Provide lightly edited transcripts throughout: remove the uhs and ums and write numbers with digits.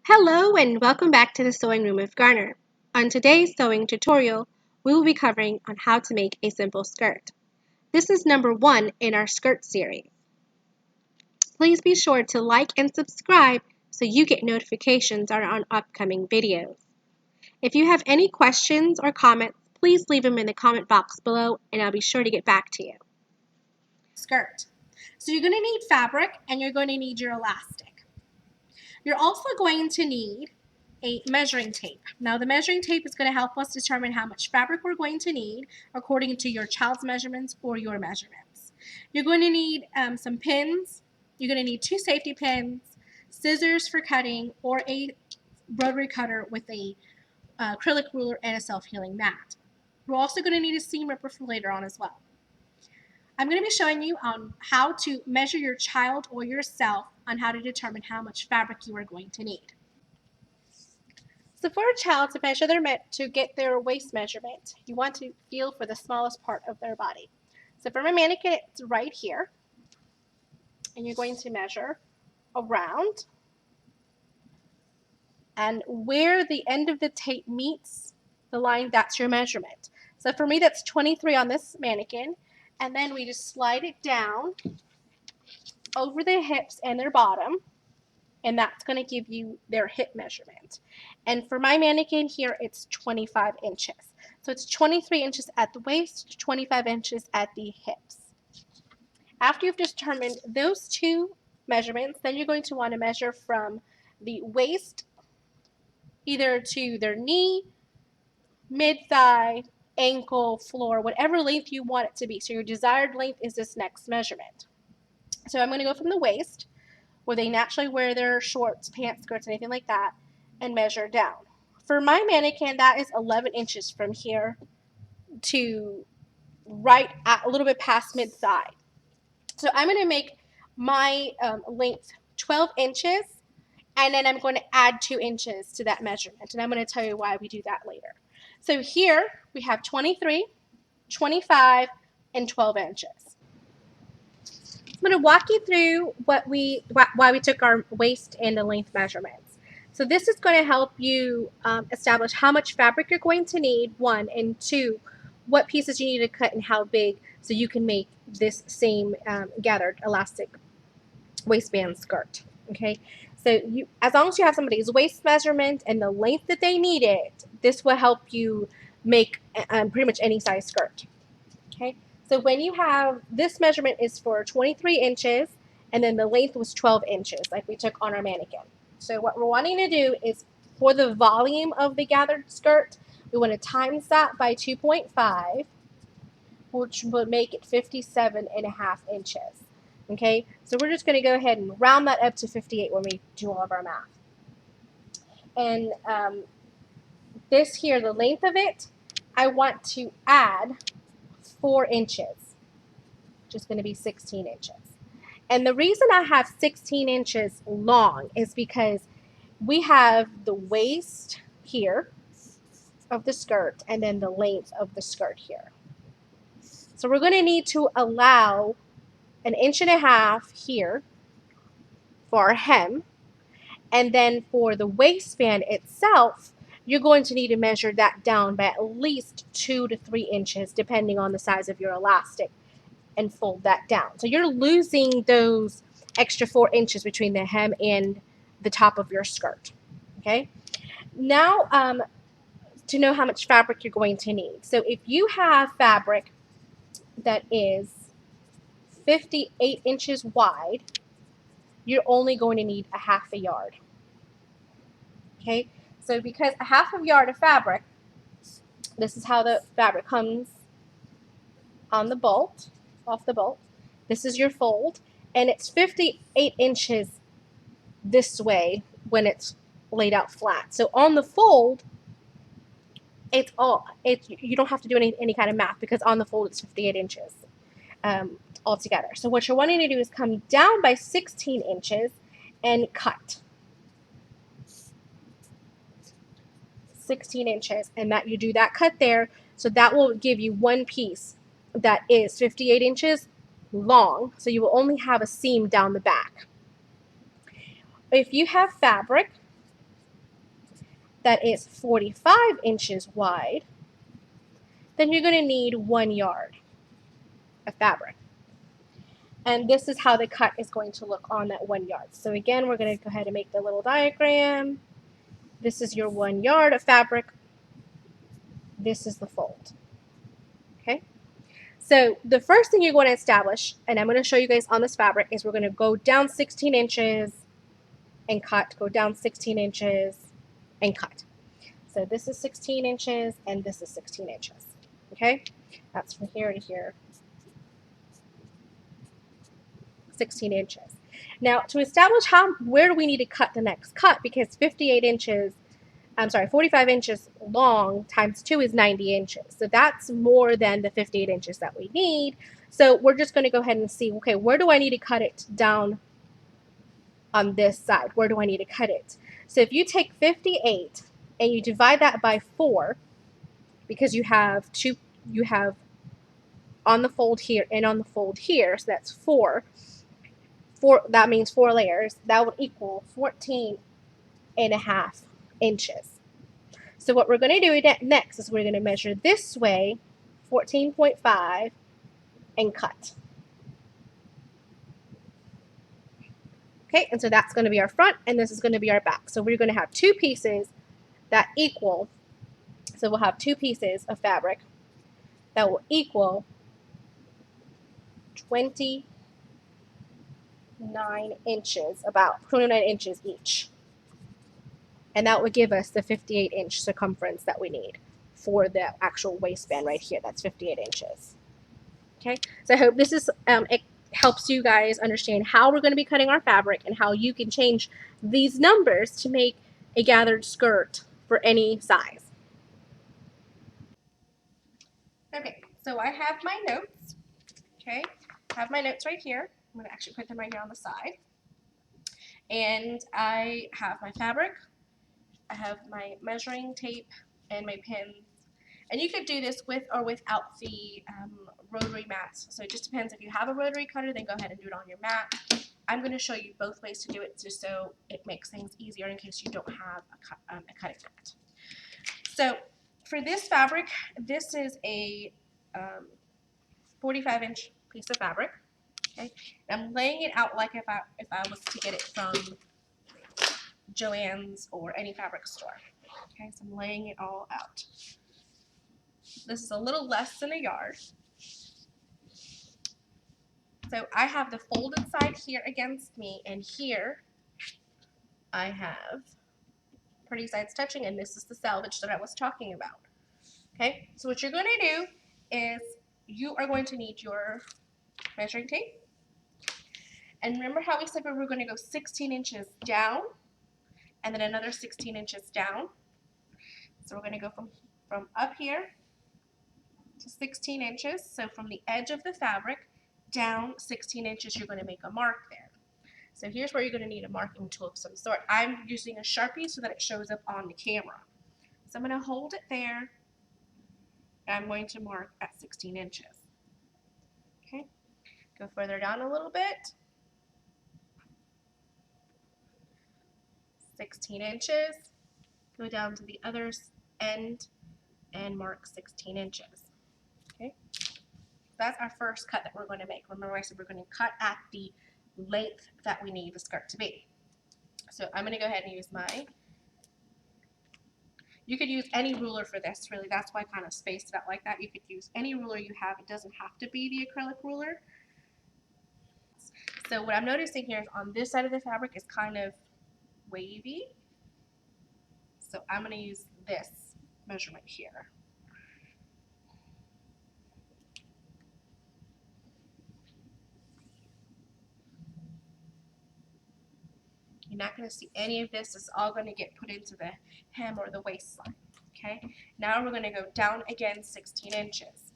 Hello and welcome back to the sewing room with Garner. On today's sewing tutorial, we will be covering on how to make a simple skirt. This is number 1 in our skirt series. Please be sure to like and subscribe so you get notifications on upcoming videos. If you have any questions or comments, please leave them in the comment box below and I'll be sure to get back to you. Skirt. So you're going to need fabric and you're going to need your elastic. You're also going to need a measuring tape. Now the measuring tape is going to help us determine how much fabric we're going to need according to your child's measurements or your measurements. You're going to need some pins. You're going to need 2 safety pins, scissors for cutting, or a rotary cutter with a acrylic ruler and a self-healing mat. We're also going to need a seam ripper for later on as well. I'm going to be showing you on how to measure your child or yourself on how to determine how much fabric you are going to need. So for a child to measure to get their waist measurement, you want to feel for the smallest part of their body. So for my mannequin, it's right here. And you're going to measure around. And where the end of the tape meets the line, that's your measurement. So for me, that's 23 on this mannequin. And then we just slide it down over their hips and their bottom, and that's going to give you their hip measurement. And for my mannequin here, it's 25 inches. So it's 23 inches at the waist, 25 inches at the hips. After you've determined those 2 measurements, then you're going to want to measure from the waist either to their knee, mid-thigh, ankle, floor, whatever length you want it to be. So your desired length is this next measurement. So I'm going to go from the waist, where they naturally wear their shorts, pants, skirts, anything like that, and measure down. For my mannequin, that is 11 inches from here to right at a little bit past mid-thigh. So I'm going to make my length 12 inches, and then I'm going to add 2 inches to that measurement, and I'm going to tell you why we do that later. So here we have 23, 25, and 12 inches. I'm going to walk you through why we took our waist and the length measurements. So this is going to help you establish how much fabric you're going to need, 1, and 2, what pieces you need to cut and how big so you can make this same gathered elastic waistband skirt. Okay, so as long as you have somebody's waist measurement and the length that they need it, this will help you make pretty much any size skirt. Okay. So when you have, this measurement is for 23 inches, and then the length was 12 inches, like we took on our mannequin. So what we're wanting to do is, for the volume of the gathered skirt, we want to times that by 2.5, which would make it 57.5 inches. Okay, so we're just going to go ahead and round that up to 58 when we do all of our math. And this here, the length of it, I want to add 4 inches, which is going to be 16 inches. And the reason I have 16 inches long is because we have the waist here of the skirt and then the length of the skirt here. So we're going to need to allow 1.5 inches here for our hem. And then for the waistband itself, you're going to need to measure that down by at least 2 to 3 inches, depending on the size of your elastic, and fold that down. So you're losing those extra 4 inches between the hem and the top of your skirt. Okay. Now, to know how much fabric you're going to need. So if you have fabric that is 58 inches wide, you're only going to need 1/2 yard. Okay, so because 1/2 yard of fabric, this is how the fabric comes on the bolt, off the bolt. This is your fold, and it's 58 inches this way when it's laid out flat. So on the fold, you don't have to do any kind of math, because on the fold it's 58 inches altogether. So what you're wanting to do is come down by 16 inches and cut 16 inches, and that you do that cut there. So that will give you one piece that is 58 inches long. So you will only have a seam down the back. If you have fabric that is 45 inches wide, then you're going to need 1 yard of fabric. And this is how the cut is going to look on that 1 yard. So again, we're going to go ahead and make the little diagram. This is your 1 yard of fabric. This is the fold. Okay. So the first thing you're going to establish, and I'm going to show you guys on this fabric, is we're going to go down 16 inches and cut, go down 16 inches and cut. So this is 16 inches and this is 16 inches. Okay. That's from here to here. 16 inches. Now to establish where do we need to cut the next cut, because 45 inches long times 2 is 90 inches. So that's more than the 58 inches that we need. So we're just going to go ahead and see, okay, where do I need to cut it down on this side? Where do I need to cut it? So if you take 58 and you divide that by 4, because you have on the fold here and on the fold here, so that's 4. That means 4 layers. That would equal 14.5 inches. So what we're going to do next is we're going to measure this way, 14.5, and cut. Okay, and so that's going to be our front, and this is going to be our back. So we're going to have 2 pieces that equal, so we'll have 2 pieces of fabric that will equal 29 inches, about 29 inches each. And that would give us the 58-inch circumference that we need for the actual waistband right here. That's 58 inches. Okay, so I hope this is it helps you guys understand how we're going to be cutting our fabric and how you can change these numbers to make a gathered skirt for any size. Okay, so I have my notes. Okay, I have my notes right here. I'm going to actually put them right here on the side. And I have my fabric. I have my measuring tape and my pins. And you could do this with or without the rotary mats. So it just depends. If you have a rotary cutter, then go ahead and do it on your mat. I'm going to show you both ways to do it just so it makes things easier in case you don't have a cutting mat. So for this fabric, this is a 45-inch piece of fabric. Okay, and I'm laying it out like if I was to get it from Joann's or any fabric store. Okay, so I'm laying it all out. This is a little less than a yard. So I have the folded side here against me, and here I have pretty sides touching, and this is the selvage that I was talking about. Okay, so what you're going to do is you are going to need your measuring tape. And remember how we said we were going to go 16 inches down and then another 16 inches down. So we're going to go from up here to 16 inches. So from the edge of the fabric down 16 inches, you're going to make a mark there. So here's where you're going to need a marking tool of some sort. I'm using a Sharpie so that it shows up on the camera. So I'm going to hold it there. And I'm going to mark at 16 inches. Okay, go further down a little bit. 16 inches. Go down to the other end and mark 16 inches. Okay, that's our first cut that we're going to make. Remember I said we're going to cut at the length that we need the skirt to be. So I'm going to go ahead and use you could use any ruler for this, really. That's why I kind of spaced it out like that. You could use any ruler you have. It doesn't have to be the acrylic ruler. So what I'm noticing here is on this side of the fabric is kind of wavy. So I'm going to use this measurement here. You're not going to see any of this. It's all going to get put into the hem or the waistline. Okay, now we're going to go down again 16 inches.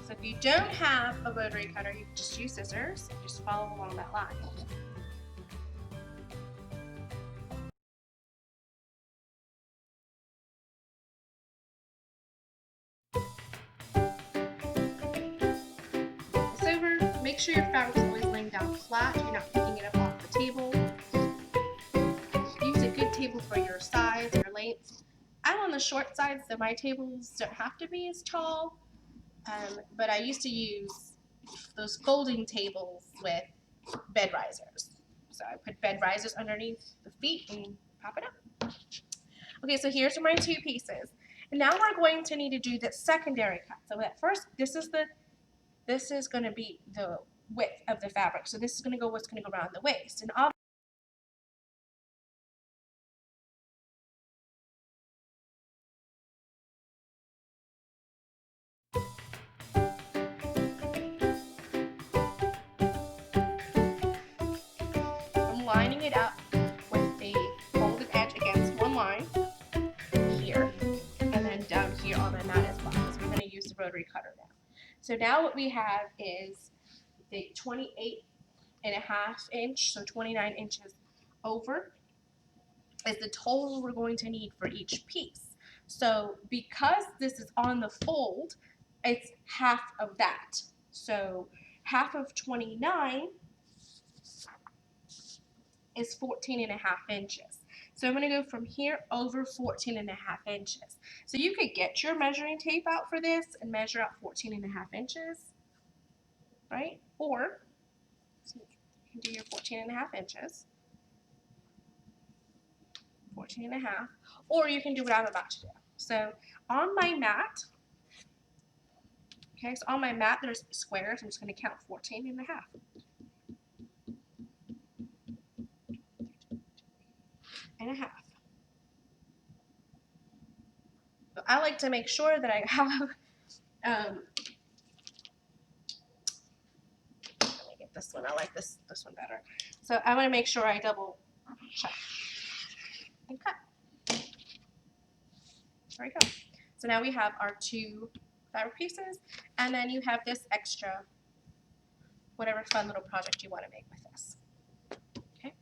So if you don't have a rotary cutter, you can just use scissors and just follow along that line. This over. Make sure your fabric is always laying down flat. You're not picking it up off the table. Use a good table for your size, your length. I'm on the short side, so my tables don't have to be as tall. But I used to use those folding tables with bed risers. So I put bed risers underneath the feet and pop it up. Okay, so here's my two pieces. And now we're going to need to do the secondary cut. So at first, this is going to be the width of the fabric. So this is going to go what's going to go around the waist. And I'm lining it up with the folded edge against one line here, and then down here on the mat as well. So we're going to use the rotary cutter now. So now what we have is the 28.5 inch, so 29 inches over is the total we're going to need for each piece. So because this is on the fold, it's half of that. So half of 29 is 14.5 inches. So I'm going to go from here over 14.5 inches. So you could get your measuring tape out for this and measure out 14.5 inches, right? Or so you can do your 14.5 inches, 14.5, or you can do what I'm about to do. So on my mat, okay, so on my mat there's squares. I'm just going to count 14.5. And a half. But I like to make sure that I have let me get this one. I like this one better. So I want to make sure I double check and cut. There we go. So now we have our two fabric pieces, and then you have this extra, whatever fun little project you want to make with this. Okay.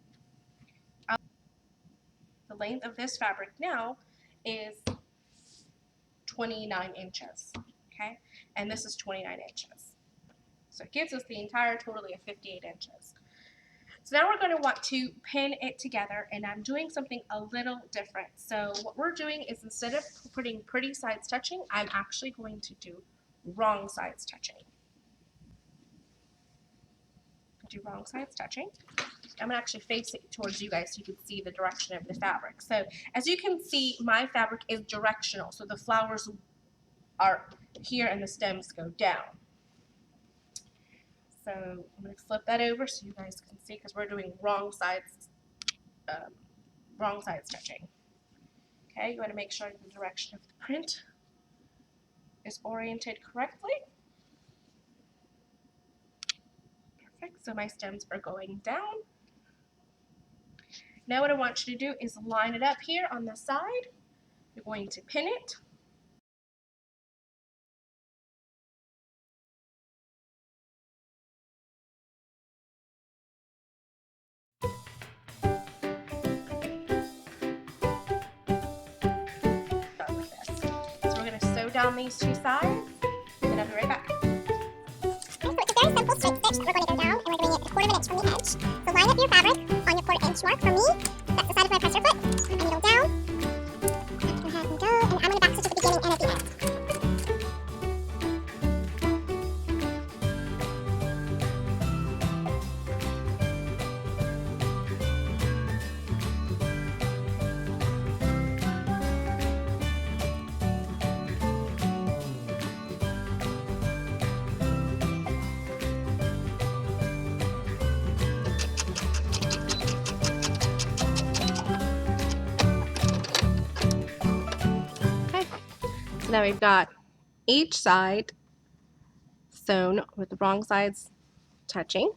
The length of this fabric now is 29 inches. Okay, and this is 29 inches. So it gives us the entire totally of 58 inches. So now we're going to want to pin it together, and I'm doing something a little different. So what we're doing is instead of putting pretty sides touching, I'm actually going to do wrong sides touching. Do wrong sides touching. I'm going to actually face it towards you guys so you can see the direction of the fabric. So as you can see, my fabric is directional. So the flowers are here and the stems go down. So I'm going to flip that over so you guys can see, because we're doing wrong sides touching. Okay, you want to make sure the direction of the print is oriented correctly. Perfect, so my stems are going down. Now what I want you to do is line it up here on the side. You're going to pin it. Sew down these two sides, and I'll be right back. Okay, so it's a very simple straight stitch that we're going to go down, and we're doing it a 1/4 inch from the edge. So line up your fabric on your 1/4 inch mark. For me, that's the side of my presser foot. I needle down, and have me go, and I'm going to back stitch at the beginning and at the end. Now we've got each side sewn with the wrong sides touching.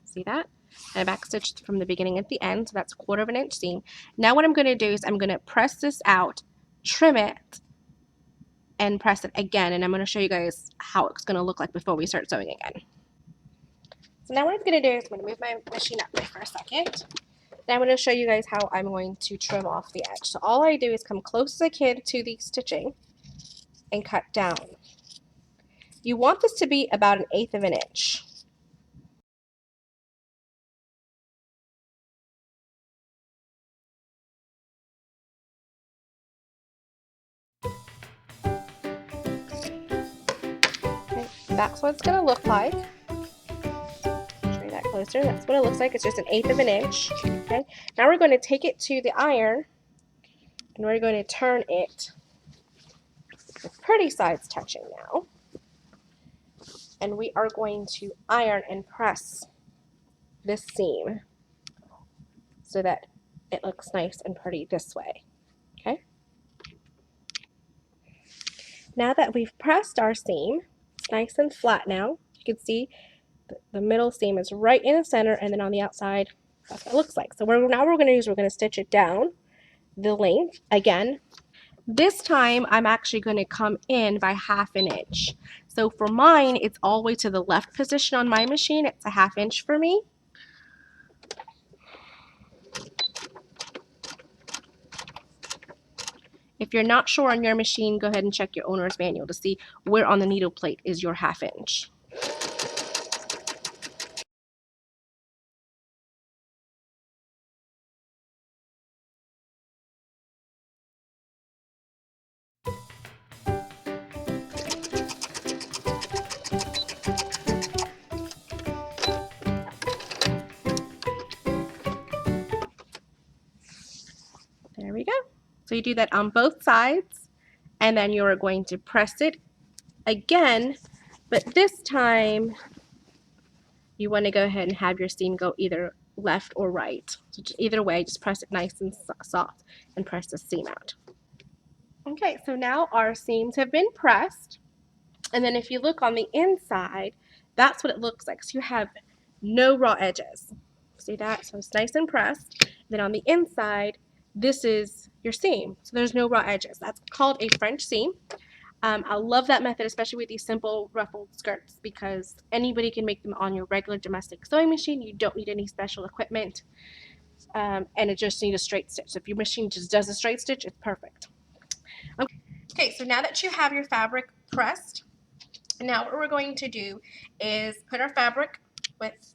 See that? And I back stitched from the beginning at the end, so that's 1/4 inch seam. Now what I'm going to do is I'm going to press this out, trim it, and press it again, and I'm going to show you guys how it's going to look like before we start sewing again. So now what I'm going to do is I'm going to move my machine up there for a second. Then I'm going to show you guys how I'm going to trim off the edge. So all I do is come close as I can to the stitching and cut down. You want this to be about 1/8 of an inch. Okay, that's what it's going to look like. Show you that closer. That's what it looks like. It's just 1/8 of an inch. Okay. Now we're going to take it to the iron and we're going to turn it with pretty sides touching now. And we are going to iron and press this seam so that it looks nice and pretty this way. Okay. Now that we've pressed our seam, it's nice and flat now. You can see the middle seam is right in the center, and then on the outside, that's what it looks like. So we're going to stitch it down the length again. This time I'm actually going to come in by 1/2 an inch. So for mine, it's all the way to the left position on my machine. It's a 1/2 inch for me. If you're not sure on your machine, go ahead and check your owner's manual to see where on the needle plate is your 1/2 inch. There we go. So you do that on both sides, and then you're going to press it again, but this time you want to go ahead and have your seam go either left or right. So either way, just press it nice and soft and press the seam out. Okay, so now our seams have been pressed, and then if you look on the inside, that's what it looks like. So you have no raw edges. See that? So it's nice and pressed. And then on the inside, this is your seam. So there's no raw edges. That's called a French seam. I love that method, especially with these simple ruffled skirts, because anybody can make them on your regular domestic sewing machine. You don't need any special equipment, and it just needs a straight stitch. So if your machine just does a straight stitch, it's perfect. Okay, so now that you have your fabric pressed, now what we're going to do is put our fabric with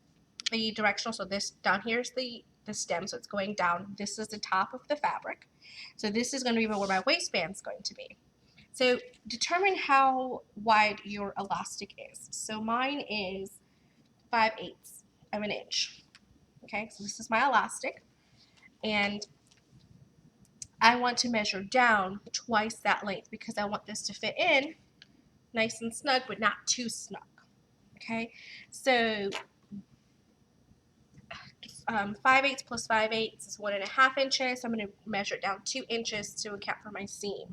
the directional. So this down here is the stem, so it's going down. This is the top of the fabric. So this is going to be where my waistband is going to be. So determine how wide your elastic is. So mine is 5/8 of an inch. Okay, so this is my elastic, and I want to measure down twice that length because I want this to fit in nice and snug, but not too snug. Okay, so 5/8 plus 5/8 is 1.5 inches. So I'm going to measure it down 2 inches to account for my seam.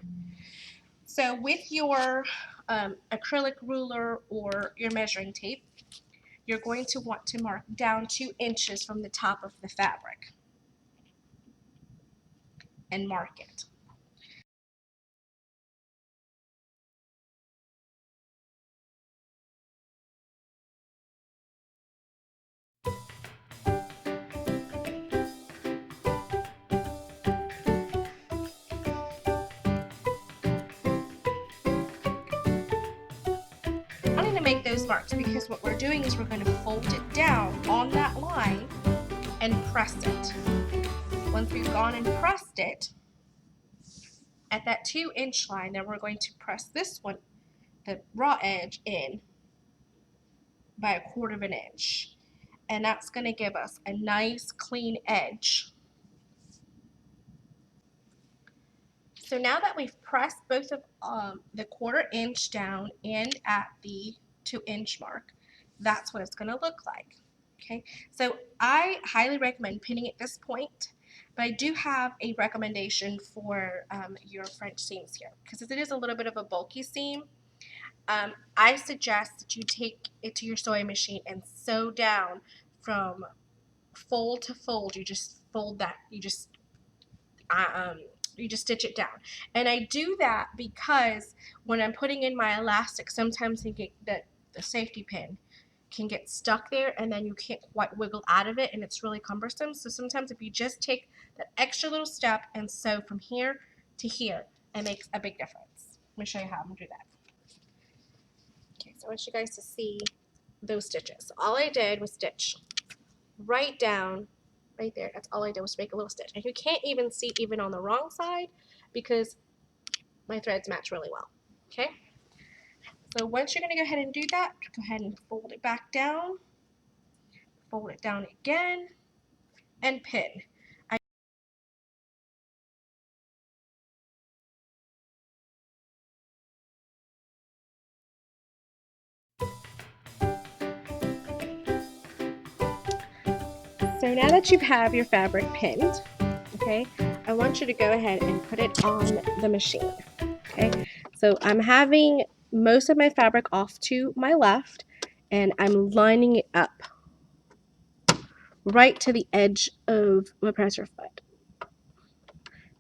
So with your acrylic ruler or your measuring tape, you're going to want to mark down 2 inches from the top of the fabric and mark it. I'm going to make those marks because what we're doing is we're going to fold it down on that line and press it. Once we've gone and pressed it at that 2-inch line, then we're going to press this one, the raw edge, in by 1/4 of an inch. And that's going to give us a nice clean edge. So now that we've pressed both of the 1/4 inch down and at the 2-inch mark, that's what it's going to look like. Okay, so I highly recommend pinning at this point, but I do have a recommendation for your French seams here because it is a little bit of a bulky seam. I suggest that you take it to your sewing machine and sew down from fold to fold. You just fold that. You just You just stitch it down. And I do that because when I'm putting in my elastic, sometimes the safety pin can get stuck there and then you can't quite wiggle out of it and it's really cumbersome. So sometimes if you just take that extra little step and sew from here to here, it makes a big difference. Let me show you how I'm gonna do that. Okay, so I want you guys to see those stitches. So all I did was stitch right down right there. That's all I did was make a little stitch. And you can't even see even on the wrong side because my threads match really well. Okay, so once you're going to go ahead and do that, go ahead and fold it back down, fold it down again, and pin. So now that you have your fabric pinned, okay, I want you to go ahead and put it on the machine. Okay, so I'm having most of my fabric off to my left and I'm lining it up right to the edge of my presser foot.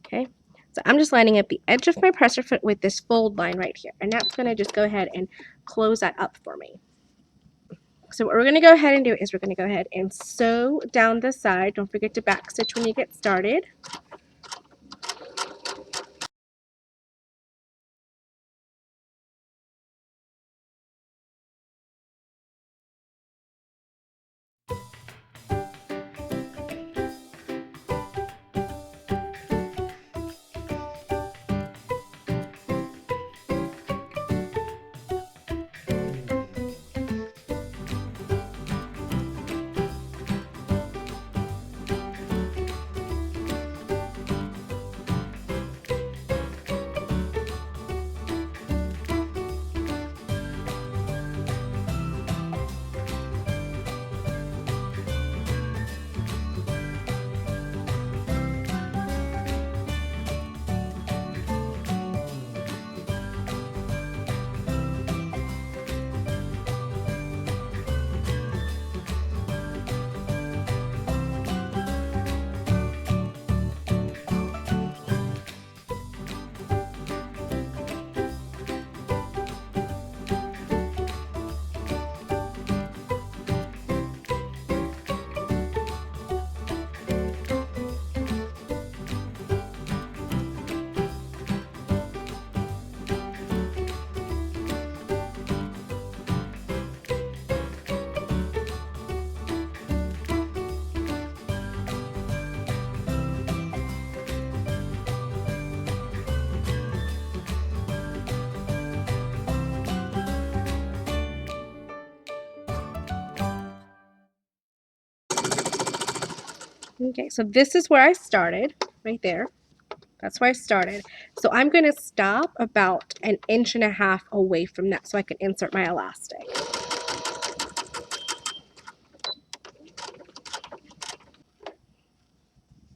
Okay, so I'm just lining up the edge of my presser foot with this fold line right here, and that's going to just go ahead and close that up for me. So what we're going to go ahead and do is we're going to go ahead and sew down the side. Don't forget to back stitch when you get started. Okay, so this is where I started, right there. That's where I started. So I'm going to stop about 1.5 inches away from that so I can insert my elastic.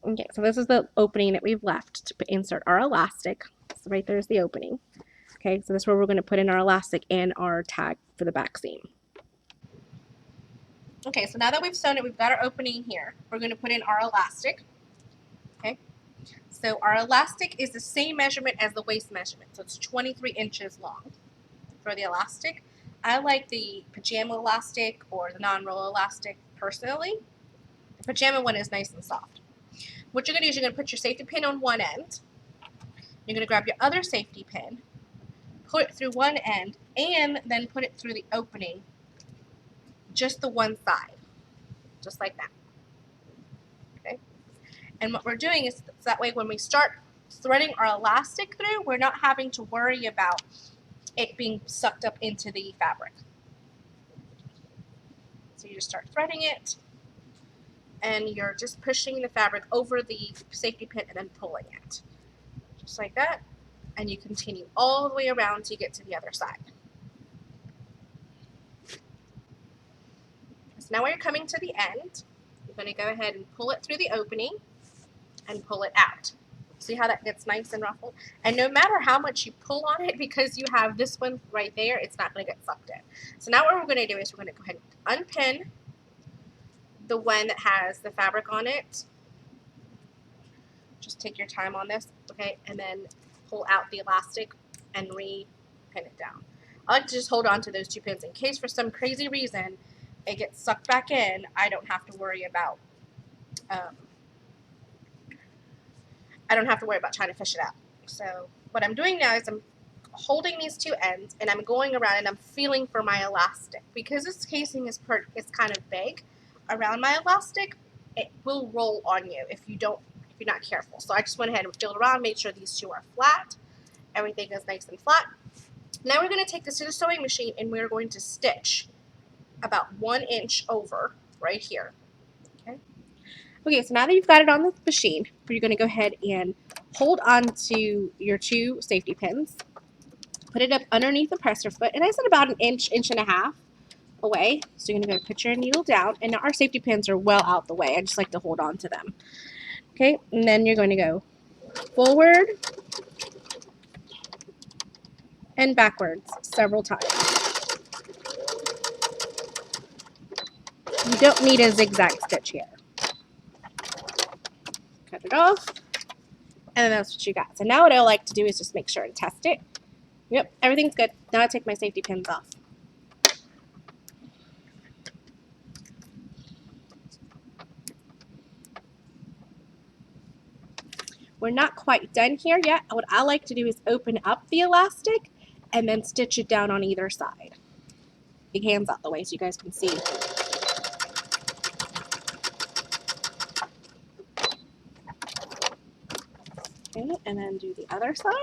Okay, so this is the opening that we've left to insert our elastic. So right there's the opening. Okay, so this is where we're going to put in our elastic and our tag for the back seam. Okay, so now that we've sewn it, we've got our opening here. We're going to put in our elastic. Okay, so our elastic is the same measurement as the waist measurement, so it's 23 inches long for the elastic. I like the pajama elastic or the non-roll elastic personally. The pajama one is nice and soft. What you're going to do is you're going to put your safety pin on one end. You're going to grab your other safety pin, put it through one end, and then put it through the opening, just the one side, just like that. Okay. And what we're doing is so that way when we start threading our elastic through, we're not having to worry about it being sucked up into the fabric. So you just start threading it, and you're just pushing the fabric over the safety pin and then pulling it, just like that. And you continue all the way around till you get to the other side. So now when you're coming to the end, you're going to go ahead and pull it through the opening and pull it out. See how that gets nice and ruffled? And no matter how much you pull on it, because you have this one right there, it's not going to get sucked in. So now what we're going to do is we're going to go ahead and unpin the one that has the fabric on it. Just take your time on this, okay, and then pull out the elastic and re-pin it down. I like to just hold on to those 2 pins in case for some crazy reason it gets sucked back in. I don't have to worry about trying to fish it out. So what I'm doing now is I'm holding these 2 ends and I'm going around and I'm feeling for my elastic. Because this casing is kind of big around my elastic, it will roll on you if you're not careful. So I just went ahead and filled around, made sure these 2 are flat. Everything is nice and flat. Now we're going to take this to the sewing machine and we're going to stitch about 1 inch over right here. Okay, so now that you've got it on the machine, you're going to go ahead and hold on to your 2 safety pins, put it up underneath the presser foot, and I said about an inch, inch and a half away. So you're going to go put your needle down, and now our safety pins are well out the way. I just like to hold on to them. Okay, and then you're going to go forward and backwards several times. You don't need a zigzag stitch here. Cut it off, and that's what you got. So now what I like to do is just make sure and test it. Yep, everything's good. Now I take my safety pins off. We're not quite done here yet. What I like to do is open up the elastic and then stitch it down on either side. Big hands out the way so you guys can see. Okay, and then do the other side.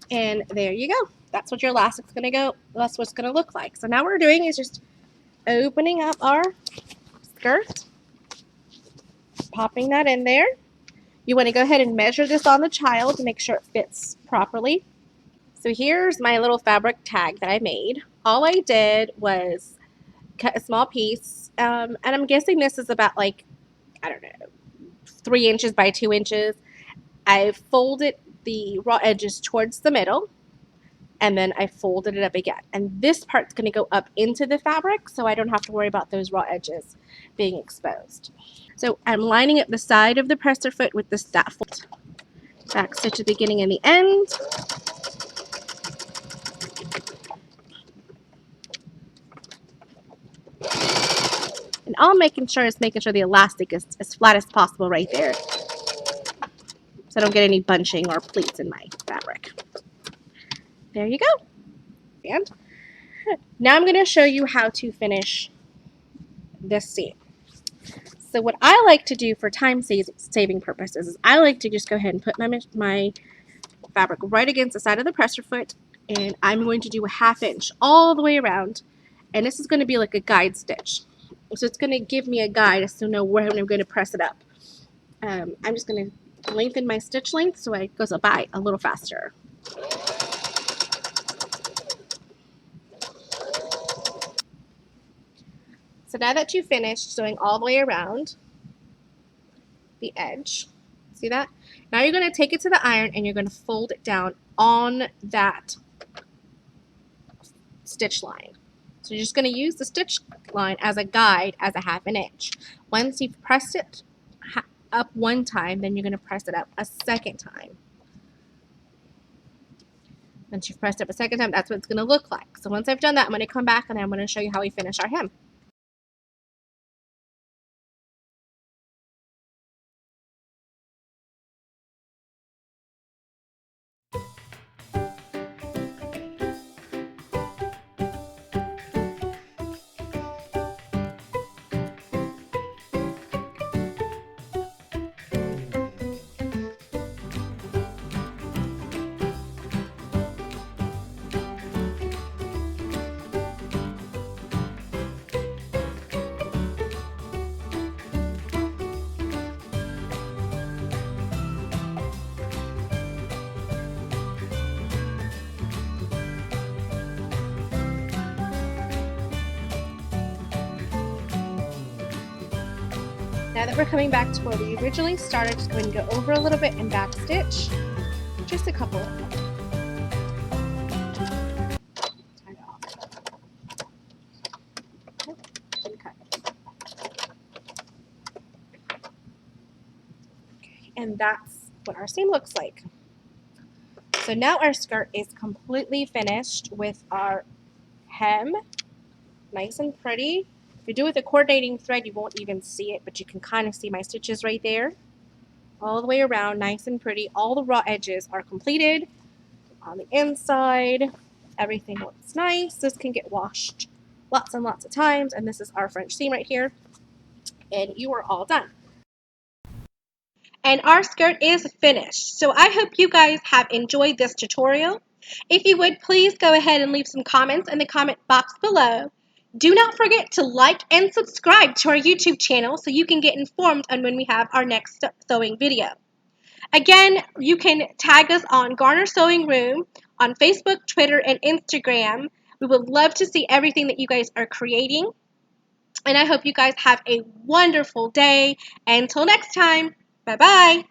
And there you go. That's what your elastic's gonna go. That's what it's gonna look like. So now what we're doing is just opening up our skirt, popping that in there. You want to go ahead and measure this on the child to make sure it fits properly. So here's my little fabric tag that I made. All I did was cut a small piece, and I'm guessing this is about like, I don't know, 3 inches by 2 inches. I folded the raw edges towards the middle, and then I folded it up again. And this part's going to go up into the fabric, so I don't have to worry about those raw edges being exposed. So I'm lining up the side of the presser foot with the fold. Back stitch at the beginning and the end. And all I'm making sure is making sure the elastic is as flat as possible right there, so I don't get any bunching or pleats in my fabric. There you go. And now I'm going to show you how to finish this seam. So what I like to do for time saving purposes is I like to just go ahead and put my fabric right against the side of the presser foot, and I'm going to do a 1/2 inch all the way around, and this is going to be like a guide stitch. So it's going to give me a guide as to know where I'm going to press it up. I'm just going to lengthen my stitch length so it goes by a little faster. So now that you've finished sewing all the way around the edge, see that? Now you're going to take it to the iron and you're going to fold it down on that stitch line. So you're just going to use the stitch line as a guide as a 1/2 inch. Once you've pressed it up one time, then you're going to press it up a second time. Once you've pressed up a second time, that's what it's going to look like. So once I've done that, I'm going to come back and I'm going to show you how we finish our hem. Now that we're coming back to where we originally started, just go ahead and go over a little bit and back stitch. Just a couple. And that's what our seam looks like. So now our skirt is completely finished with our hem. Nice and pretty. If you do it with a coordinating thread, you won't even see it, but you can kind of see my stitches right there. All the way around, nice and pretty. All the raw edges are completed. On the inside, everything looks nice. This can get washed lots and lots of times, and this is our French seam right here. And you are all done. And our skirt is finished. So I hope you guys have enjoyed this tutorial. If you would, please go ahead and leave some comments in the comment box below. Do not forget to like and subscribe to our YouTube channel so you can get informed on when we have our next sewing video. Again, you can tag us on Garner Sewing Room on Facebook, Twitter, and Instagram. We would love to see everything that you guys are creating. And I hope you guys have a wonderful day. Until next time, bye-bye.